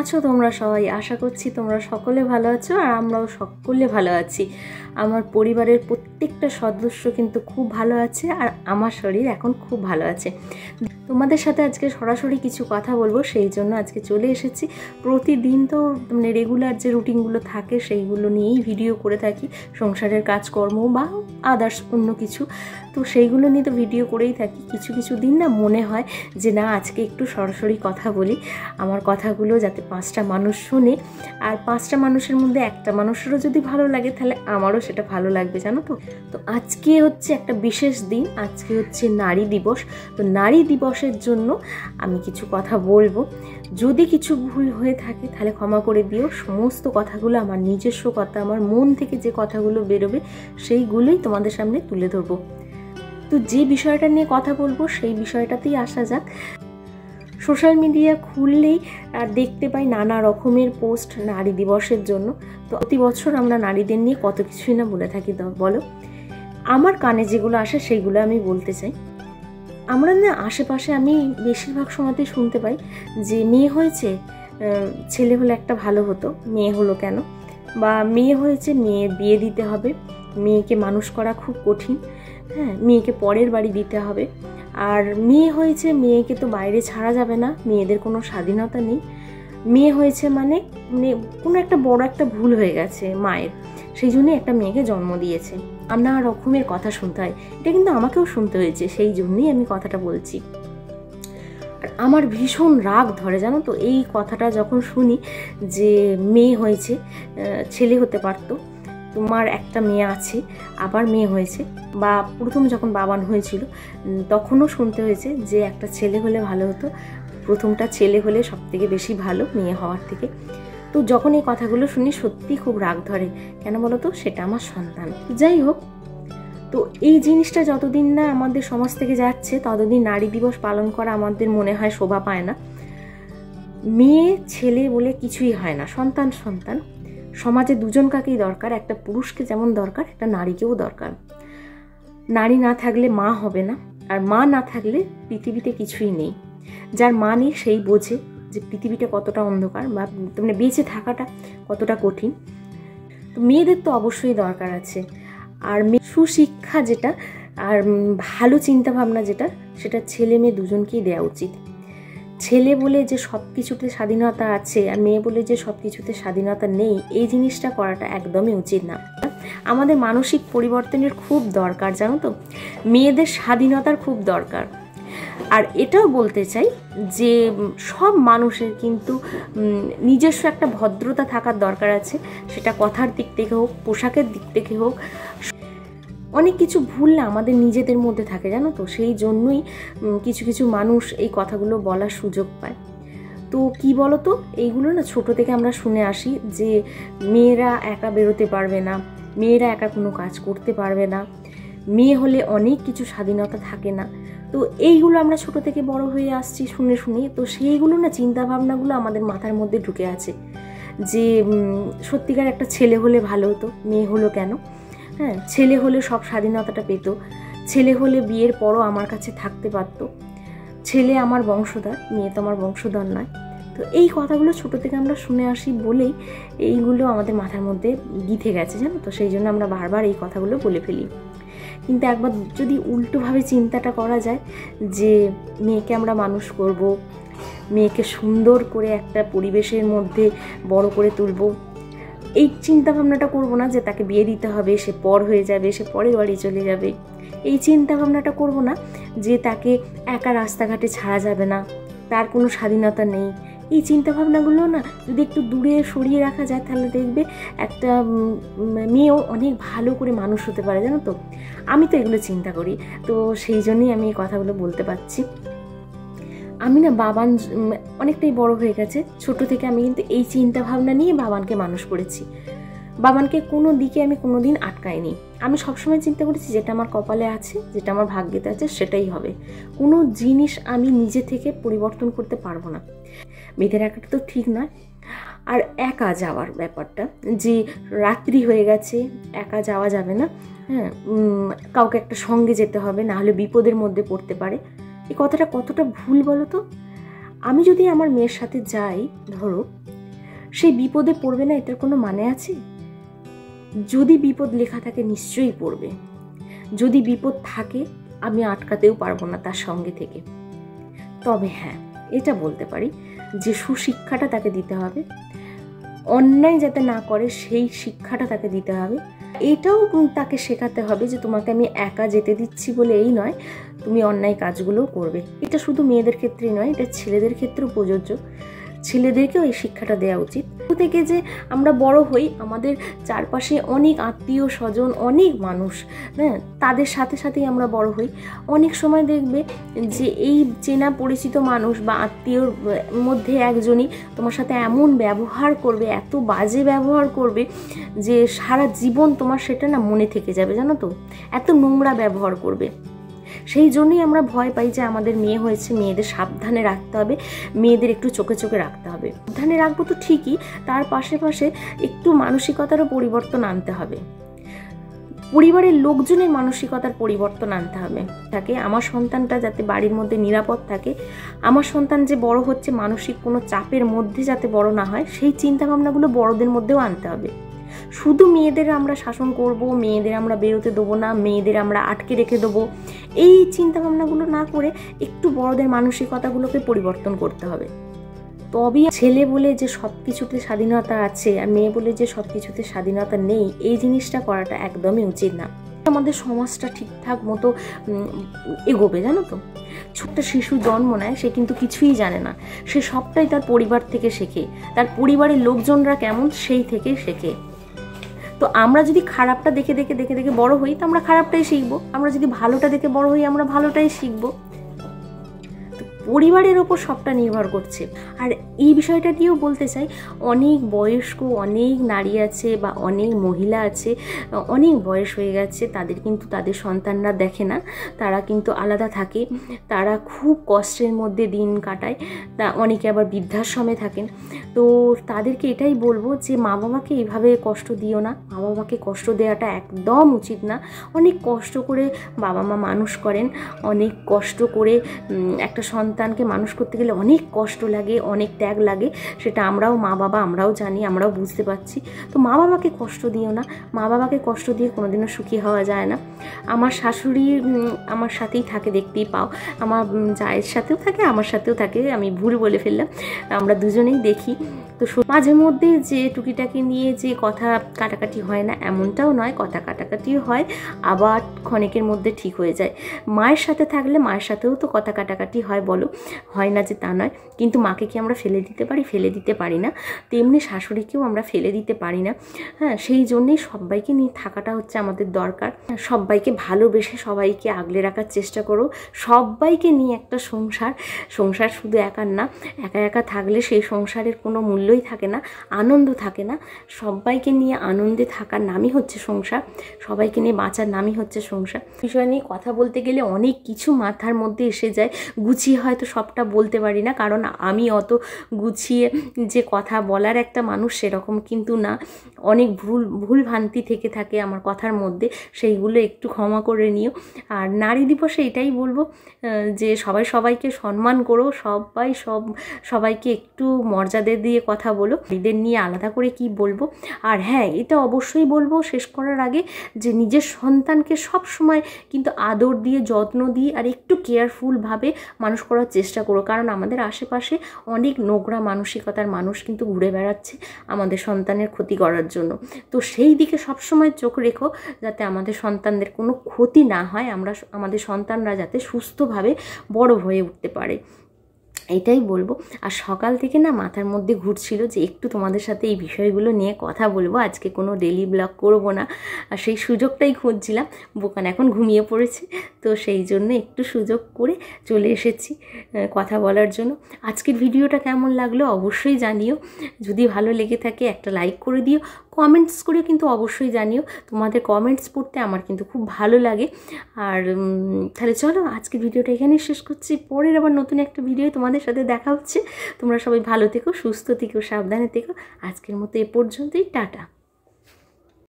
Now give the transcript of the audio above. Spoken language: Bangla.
আছো তোমরা সবাই? আশা করছি তোমরা সকলে ভালো আছো আর আমরাও সকলে ভালো আছি। আমার পরিবারের প্রত্যেকটা সদস্য কিন্তু খুব ভালো আছে আর আমার শরীর এখন খুব ভালো আছে। তোমাদের সাথে আজকে সরাসরি কিছু কথা বলবো, সেই জন্য আজকে চলে এসেছি। প্রতিদিন তো মানে রেগুলার যে রুটিনগুলো থাকে সেইগুলো নিয়েই ভিডিও করে থাকি, সংসারের কাজকর্ম বা আদার্স অন্য কিছু, তো সেইগুলো নিয়ে তো ভিডিও করেই থাকি। কিছু কিছু দিন না মনে হয় যে না আজকে একটু সরাসরি কথা বলি, আমার কথাগুলো যাতে 5টা মানুষ শুনে, আর 5টা মানুষের মধ্যে একটা মানুষেরও যদি ভালো লাগে তাহলে আমারও সেটা ভালো লাগবে, জানো তো। তো আজকে হচ্ছে একটা বিশেষ দিন, আজকে হচ্ছে নারী দিবস। তো নারী দিবসের জন্য আমি কিছু কথা বলবো, যদি কিছু ভুল হয়ে থাকে তাহলে ক্ষমা করে দিও। সমস্ত কথাগুলো আমার নিজস্ব কথা, আমার মন থেকে যে কথাগুলো বেরোবে সেইগুলোই তোমাদের সামনে তুলে ধরবো। তো যে বিষয়টা নিয়ে কথা বলবো সেই বিষয়টাতেই আসা যাক। সোশ্যাল মিডিয়া খুললেই দেখতে পাই নানা রকমের পোস্ট নারী দিবসের জন্য। তো প্রতি বছর আমরা নারীদের নিয়ে কত কিছুই না বলে থাকি, বলো। আমার কানে যেগুলো আসে সেইগুলো আমি বলতে চাই। আমরা না আশেপাশে আমি বেশিরভাগ সময়তেই শুনতে পাই যে মেয়ে হয়েছে, ছেলে হলে একটা ভালো হতো, মেয়ে হলো কেন, বা মেয়ে হয়েছে মেয়ে বিয়ে দিতে হবে, মেয়েকে মানুষ করা খুব কঠিন, হ্যাঁ মেয়েকে পরের বাড়ি দিতে হবে, আর মেয়ে হয়েছে মেয়েকে তো বাইরে ছাড়া যাবে না, মেয়েদের কোনো স্বাধীনতা নেই, মেয়ে হয়েছে মানে কোনো একটা বড় একটা ভুল হয়ে গেছে মায়ের, সেই জন্যই একটা মেয়েকে জন্ম দিয়েছে। নানা রকমের কথা শুনতে হয়, এটা কিন্তু আমাকেও শুনতে হয়েছে, সেই জন্যই আমি কথাটা বলছি। আর আমার ভীষণ রাগ ধরে, জানো তো, এই কথাটা যখন শুনি যে মেয়ে হয়েছে, ছেলে হতে পারতো, তোমার একটা মেয়ে আছে আবার মেয়ে হয়েছে, বা প্রথম যখন বাবান হয়েছিল তখনও শুনতে হয়েছে যে একটা ছেলে হলে ভালো হতো, প্রথমটা ছেলে হলে সব থেকে বেশি ভালো মেয়ে হওয়ার থেকে। তো যখন এই কথাগুলো শুনি সত্যি খুব রাগ ধরে, কেন বলো তো, সেটা আমার সন্তান। যাই হোক, তো এই জিনিসটা যতদিন না আমাদের সমাজ থেকে যাচ্ছে ততদিন নারী দিবস পালন করা আমাদের মনে হয় শোভা পায় না। মেয়ে ছেলে বলে কিছুই হয় না, সন্তান সন্তান। সমাজে দুজন কাকেই দরকার, একটা পুরুষকে যেমন দরকার একটা নারীকেও দরকার। নারী না থাকলে মা হবে না, আর মা না থাকলে পৃথিবীতে কিছুই নেই। যার মা নেই সেই বোঝে যে পৃথিবীটা কতটা অন্ধকার, বা মানে বেঁচে থাকাটা কতটা কঠিন। তো মেয়েদের তো অবশ্যই দরকার আছে, আর সুশিক্ষা যেটা আর ভালো চিন্তাভাবনা যেটা, সেটা ছেলে মেয়ে দুজনকেই দেওয়া উচিত। ছেলে বলে যে সব কিছুতে স্বাধীনতা আছে আর মেয়ে বলে যে সব কিছুতে স্বাধীনতা নেই, এই জিনিসটা করাটা একদমই উচিত না। আমাদের মানসিক পরিবর্তনের খুব দরকার, জানো তো, মেয়েদের স্বাধীনতার খুব দরকার। আর এটাও বলতে চাই যে সব মানুষের কিন্তু নিজস্ব একটা ভদ্রতা থাকার দরকার আছে, সেটা কথার দিক থেকে হোক, পোশাকের দিক থেকে হোক। অনেক কিছু ভুল না আমাদের নিজেদের মধ্যে থাকে, জানো তো, সেই জন্যই কিছু কিছু মানুষ এই কথাগুলো বলার সুযোগ পায়। তো কি বলো তো, এইগুলো না ছোট থেকে আমরা শুনে আসি যে মেয়েরা একা বেরোতে পারবে না, মেয়েরা একা কোনো কাজ করতে পারবে না, মেয়ে হলে অনেক কিছু স্বাধীনতা থাকে না। তো এইগুলো আমরা ছোট থেকে বড় হয়ে আসছি শুনে শুনে, তো সেইগুলো না চিন্তাভাবনাগুলো আমাদের মাথার মধ্যে ঢুকে আছে যে সত্যিকার একটা ছেলে হলে ভালো হতো, মেয়ে হলো কেন, হ্যাঁ ছেলে হলে সব স্বাধীনতাটা পেত, ছেলে হলে বিয়ের পরও আমার কাছে থাকতে পারত, ছেলে আমার বংশধর, মেয়ে তো আমার বংশধর নয়। তো এই কথাগুলো ছোট থেকে আমরা শুনে আসি বলেই এইগুলো আমাদের মাথার মধ্যে গিথে গেছে, জানো তো, সেই জন্য আমরা বারবার এই কথাগুলো বলে ফেলি। কিন্তু একবার যদি উল্টোভাবে চিন্তাটা করা যায় যে মেয়েকে আমরা মানুষ করব, মেয়েকে সুন্দর করে একটা পরিবেশের মধ্যে বড় করে তুলব, এই চিন্তা ভাবনাটা করবো না যে তাকে বিয়ে দিতে হবে, সে পর হয়ে যাবে, সে পরের বাড়ি চলে যাবে, এই চিন্তা ভাবনাটা করবো না যে তাকে একা রাস্তাঘাটে ছাড়া যাবে না, তার কোনো স্বাধীনতা নেই, এই চিন্তাভাবনাগুলো না যদি একটু দূরে সরিয়ে রাখা যায় তাহলে দেখবে একটা মেয়েও অনেক ভালো করে মানুষ হতে পারে, জানো তো। আমি তো এগুলো চিন্তা করি, তো সেই জন্যই আমি এই কথাগুলো বলতে পারছি। আমি না বাবান অনেকটাই বড় হয়ে গেছে, ছোট থেকে আমি কিন্তু এই চিন্তা ভাবনা নিয়ে বাবানকে মানুষ করেছি। বাবানকে কোনো দিকে আমি কোনো দিন আটকাইনি। আমি সবসময় চিন্তা করেছি যেটা আমার কপালে আছে, যেটা আমার ভাগ্যেতে আছে সেটাই হবে। কোনো জিনিস আমি নিজে থেকে পরিবর্তন করতে পারবো না। মেয়েদের একাটা তো ঠিক নয়। আর একা যাওয়ার ব্যাপারটা, যে রাত্রি হয়ে গেছে একা যাওয়া যাবে না, হ্যাঁ কাউকে একটা সঙ্গে যেতে হবে, না হলে বিপদের মধ্যে পড়তে পারে, এই কথাটা কতটা ভুল বলো তো। আমি যদি আমার মেয়ের সাথে যাই, ধরো সেই বিপদে পড়বে না এটার কোনো মানে আছে? যদি বিপদ লেখা থাকে নিশ্চয়ই পড়বে। যদি বিপদ থাকে আমি আটকাতেও পারবো না তার সঙ্গে থেকে। তবে হ্যাঁ, এটা বলতে পারি যে সুশিক্ষাটা তাকে দিতে হবে, অন্যায় যাতে না করে সেই শিক্ষাটা তাকে দিতে হবে। এটাও তাকে শেখাতে হবে যে তোমাকে আমি একা যেতে দিচ্ছি বলে এই নয়, তুমি অন্যায় কাজগুলোও করবে। এটা শুধু মেয়েদের ক্ষেত্রেই নয়, এটা ছেলেদের ক্ষেত্রেও প্রযোজ্য। ছেলেদেরকেও এই শিক্ষাটা দেওয়া উচিত। থেকে যে আমরা বড় হই, আমাদের চারপাশে অনেক আত্মীয় স্বজন, অনেক মানুষ, হ্যাঁ, তাদের সাথে সাথেই আমরা বড় হই। অনেক সময় দেখবে যে এই চেনা পরিচিত মানুষ বা আত্মীয়র মধ্যে একজনই তোমার সাথে এমন ব্যবহার করবে, এত বাজে ব্যবহার করবে যে সারা জীবন তোমার সেটা না মনে থেকে যাবে, জানো তো, এত নোংরা ব্যবহার করবে। সেই জন্যই আমরা ভয় পাই যে আমাদের মেয়ে হয়েছে, মেয়েদের সাবধানে রাখতে হবে, মেয়েদের একটু চোখে চোখে রাখতে হবে। সাবধানে রাখবো তো ঠিকই, তার পাশে পাশে একটু মানসিকতারও পরিবর্তন আনতে হবে, পরিবারের লোকজনের মানসিকতার পরিবর্তন আনতে হবে। থাকে আমার সন্তানটা যাতে বাড়ির মধ্যে নিরাপদ থাকে, আমার সন্তান যে বড় হচ্ছে মানসিক কোনো চাপের মধ্যে যাতে বড় না হয়, সেই চিন্তাভাবনাগুলো বড়দের মধ্যেও আনতে হবে। শুধু মেয়েদের আমরা শাসন করব, মেয়েদের আমরা বেরোতে দেবো না, মেয়েদের আমরা আটকে রেখে দেবো, এই চিন্তাভাবনাগুলো না করে একটু বড়দের মানসিকতাগুলোকে পরিবর্তন করতে হবে। তবেই ছেলে বলে যে সব কিছুতে স্বাধীনতা আছে আর মেয়ে বলে যে সব কিছুতে স্বাধীনতা নেই, এই জিনিসটা করাটা একদমই উচিত না। আমাদের সমাজটা ঠিকঠাক মতো এগোবে, জানো তো। ছোট্ট শিশু জন্ম নেয়, সে কিন্তু কিছুই জানে না, সে সবটাই তার পরিবার থেকে শেখে, তার পরিবারের লোকজনরা কেমন সেই থেকে শেখে। তো আমরা যদি খারাপটা দেখে দেখে দেখে দেখে বড় হই, তো আমরা খারাপটাই শিখবো। আমরা যদি ভালোটা দেখে বড় হই, আমরা ভালোটাই শিখবো। পরিবারের ওপর সবটা নির্ভর করছে। আর এই বিষয়টা দিয়েও বলতে চাই, অনেক বয়স্ক অনেক নারী আছে বা অনেক মহিলা আছে, অনেক বয়স হয়ে গেছে, তাদের কিন্তু তাদের সন্তানরা দেখে না, তারা কিন্তু আলাদা থাকে, তারা খুব কষ্টের মধ্যে দিন কাটায়, তা অনেকে আবার বৃদ্ধাশ্রমে থাকেন। তো তাদেরকে এটাই বলবো যে মা বাবাকে এইভাবে কষ্ট দিও না, মা বাবাকে কষ্ট দেওয়াটা একদম উচিত না। অনেক কষ্ট করে বাবা মা মানুষ করেন, অনেক কষ্ট করে একটা সন্তানকে মানুষ করতে গেলে অনেক কষ্ট লাগে, অনেক ত্যাগ লাগে, সেটা আমরাও মা বাবা আমরাও জানি, আমরাও বুঝতে পারছি। তো মা বাবাকে কষ্ট দিও না, মা বাবাকে কষ্ট দিয়ে কোনোদিনও সুখী হওয়া যায় না। আমার শাশুড়ি আমার সাথেই থাকে, দেখতেই পাও, আমার জায়ের সাথেও থাকে, আমার সাথেও থাকে, আমি ভুল বলে ফেললাম, আমরা দুজনেই দেখি। তো মাঝে মধ্যে যে টুকিটাকি নিয়ে যে কথা কাটাকাটি হয় না এমনটাও নয়, কথা কাটাকাটিও হয়, আবার ক্ষণিকের মধ্যে ঠিক হয়ে যায়। মায়ের সাথে থাকলে মায়ের সাথেও তো কথা কাটাকাটি হয়, বলো, হয় না যে তা নয়। কিন্তু মাকে কি আমরা ফেলে দিতে পারি? ফেলে দিতে পারি না। তেমনি শাশুড়িকেও আমরা ফেলে দিতে পারি না। হ্যাঁ, সেই জন্যেই সবাইকে নিয়ে থাকাটা হচ্ছে আমাদের দরকার। সবাইকে ভালোবেসে সবাইকে আগলে রাখার চেষ্টা করো, সবাইকে নিয়ে একটা সংসার শুধু একার না, একা একা থাকলে সেই সংসারের কোনো মূল্যই থাকে না, আনন্দ থাকে না। সবাইকে নিয়ে আনন্দে থাকার নামই হচ্ছে সংসার, সবাইকে নিয়ে বাঁচার নামই হচ্ছে সংসার। বিষয় নিয়ে কথা বলতে গেলে অনেক কিছু মাথার মধ্যে এসে যায়, গুছিয়ে হয়তো সবটা বলতে পারি না, কারণ আমি অত গুছিয়ে যে কথা বলার একটা মানুষ সেরকম কিন্তু না। অনেক ভুল ভ্রান্তি থেকে থাকে আমার কথার মধ্যে, সেইগুলো একটু ক্ষমা করে নিও। আর নারী দিবসে এটাই বলবো যে সবাই সবাইকে সম্মান করো, সবাইকে একটু মর্যাদা দিয়ে কথা বলো। এদের নিয়ে আলাদা করে কি বলবো। আর হ্যাঁ, এটা অবশ্যই বলবো শেষ করার আগে যে নিজের সন্তানকে সব সময় কিন্তু আদর দিয়ে, যত্ন দিয়ে আর একটু কেয়ারফুলভাবে মানুষ করার চেষ্টা করো, কারণ আমাদের আশেপাশে অনেক নোংরা মানসিকতার মানুষ কিন্তু ঘুরে বেড়াচ্ছে আমাদের সন্তানের ক্ষতি করার জন্য। তো সেই দিকে সবসময় চোখ রেখো যাতে আমাদের সন্তানদের কোনো ক্ষতি না হয়, আমাদের সন্তানরা যাতে সুস্থভাবে বড় হয়ে উঠতে পারে, এটাই বলবো। আর সকাল থেকে না মাথার মধ্যে ঘুরছিল যে একটু তোমাদের সাথে এই বিষয়গুলো নিয়ে কথা বলবো, আজকে কোনো ডেলি ব্লগ করবো না, আর সেই সুযোগটাই খুঁজছিলাম। বোকান এখন ঘুমিয়ে পড়েছে, তো সেই জন্য একটু সুযোগ করে চলে এসেছি কথা বলার জন্য। আজকের ভিডিওটা কেমন লাগলো অবশ্যই জানিও, যদি ভালো লেগে থাকে একটা লাইক করে দিও, কমেন্টস করেও কিন্তু অবশ্যই জানিও, তোমাদের কমেন্টস পড়তে আমার কিন্তু খুব ভালো লাগে। আর তাহলে চলো আজকের ভিডিওটা এখানেই শেষ করছি, পরের আবার নতুন একটা ভিডিও তোমাদের সাথে দেখা হচ্ছে। তোমরা সবাই ভালো থেকো, সুস্থ থেকো, সাবধানে থেকো। আজকের মতো এ পর্যন্তই, টাটা।